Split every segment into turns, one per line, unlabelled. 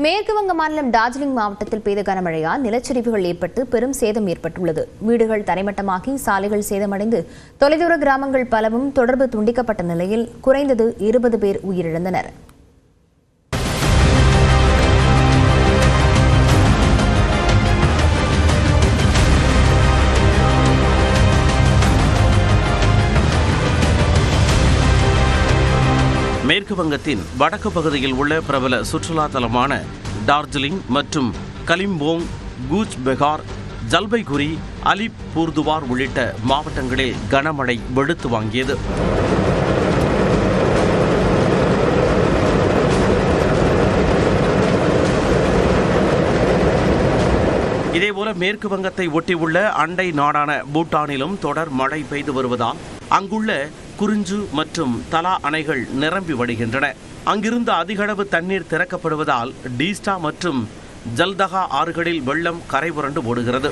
மேற்கு வங்க மாநிலம் டார்ஜிலிங் மாவட்டத்தில் பெய்த கனமழையால் நிலச்சரிவுகள் ஏற்பட்டு பெரும் சேதம் ஏற்பட்டுள்ளது. வீடுகள் தரைமட்டமாகி சாலைகள் சேதமடைந்து தொலைதூர கிராமங்கள் பலவும் தொடர்பு துண்டிக்கப்பட்ட நிலையில் குறைந்தது 20 பேர் உயிரிழந்தனர்.
மேற்கு வங்கத்தின் வடக்கு பகுதியில் உள்ள பிரபல சுற்றுலா தலமான டார்ஜிலிங் மற்றும் கலிம்போங், கூச் பெகார், ஜல்பைகுரி, அலிப்பூர்துவார் உள்ளிட்ட மாவட்டங்களில் கனமழை வெளுத்து வாங்கியது. இதேபோல மேற்கு வங்கத்தை ஒட்டியுள்ள அண்டை நாடான பூட்டானிலும் தொடர் மழை பெய்து வருவதால் அங்குள்ள குறிஞ்சு மற்றும் தலா அணைகள் நிரம்பி வழிகின்றன. அங்கிருந்து அதிகளவு தண்ணீர் திறக்கப்படுவதால் டீஸ்டா மற்றும் ஜல்தகா ஆறுகளில் வெள்ளம் கரை புரண்டு ஓடுகிறது.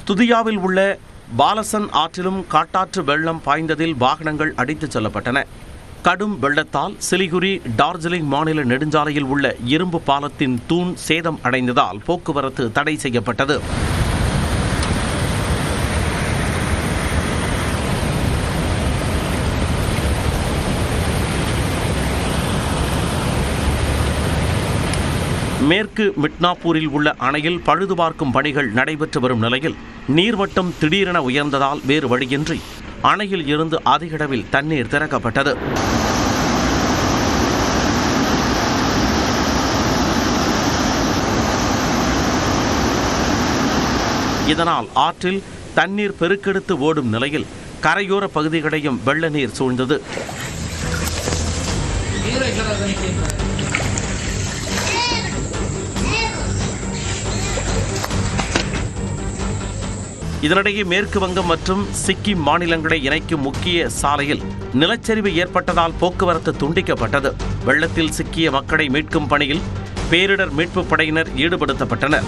துதியாவில் உள்ள பாலசன் ஆற்றிலும் காட்டாற்று வெள்ளம் பாய்ந்ததில் வாகனங்கள் அடித்துச் செல்லப்பட்டன. கடும் வெள்ளத்தால் சிலிகுரி டார்ஜிலிங் மாநில நெடுஞ்சாலையில் உள்ள இரும்பு பாலத்தின் தூண் சேதம் அடைந்ததால் போக்குவரத்து தடை செய்யப்பட்டது. மேற்கு மிட்னாப்பூரில் உள்ள அணையில் பழுதுபார்க்கும் பணிகள் நடைபெற்று வரும் நிலையில் நீர்மட்டம் திடீரென உயர்ந்ததால் வேறு வழியின்றி அணையில் இருந்து அதிக அளவில் தண்ணீர் திறக்கப்பட்டது. இதனால் ஆற்றில் தண்ணீர் பெருக்கெடுத்து ஓடும் நிலையில் கரையோர பகுதிகளையும் வெள்ள நீர் சூழ்ந்தது. இதனிடையே மேற்கு வங்கம் மற்றும் சிக்கிம் மாநிலங்களை இணைக்கும் முக்கிய சாலையில் நிலச்சரிவு ஏற்பட்டதால் போக்குவரத்து துண்டிக்கப்பட்டது. வெள்ளத்தில் சிக்கிய மக்களை மீட்கும் பணியில் பேரிடர் மீட்புப் படையினர் ஈடுபடுத்தப்பட்டனர்.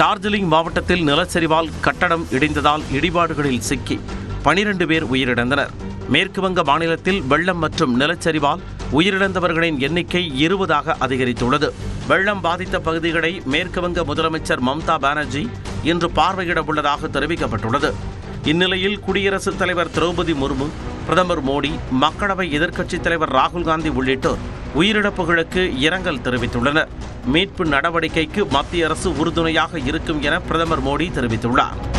டார்ஜிலிங் மாவட்டத்தில் நிலச்சரிவால் கட்டடம் இடிந்ததால் இடிபாடுகளில் சிக்கி 12 பேர் உயிரிழந்தனர். மேற்கு வங்க மாநிலத்தில் வெள்ளம் மற்றும் நிலச்சரிவால் உயிரிழந்தவர்களின் எண்ணிக்கை 20ஆக அதிகரித்துள்ளது. வெள்ளம் பாதித்த பகுதிகளை மேற்கு வங்க முதலமைச்சர் மம்தா பானர்ஜி இன்று பார்வையிட உள்ளதாக தெரிவிக்கப்பட்டுள்ளது. இந்நிலையில் குடியரசுத் தலைவர் திரௌபதி முர்மு, பிரதமர் மோடி, மக்களவை எதிர்க்கட்சித் தலைவர் ராகுல் காந்தி உள்ளிட்டோர் உயிரிழப்புகளுக்கு இரங்கல் தெரிவித்துள்ளனர். மீட்பு நடவடிக்கைக்கு மத்திய அரசு உறுதுணையாக இருக்கும் என பிரதமர் மோடி தெரிவித்துள்ளார்.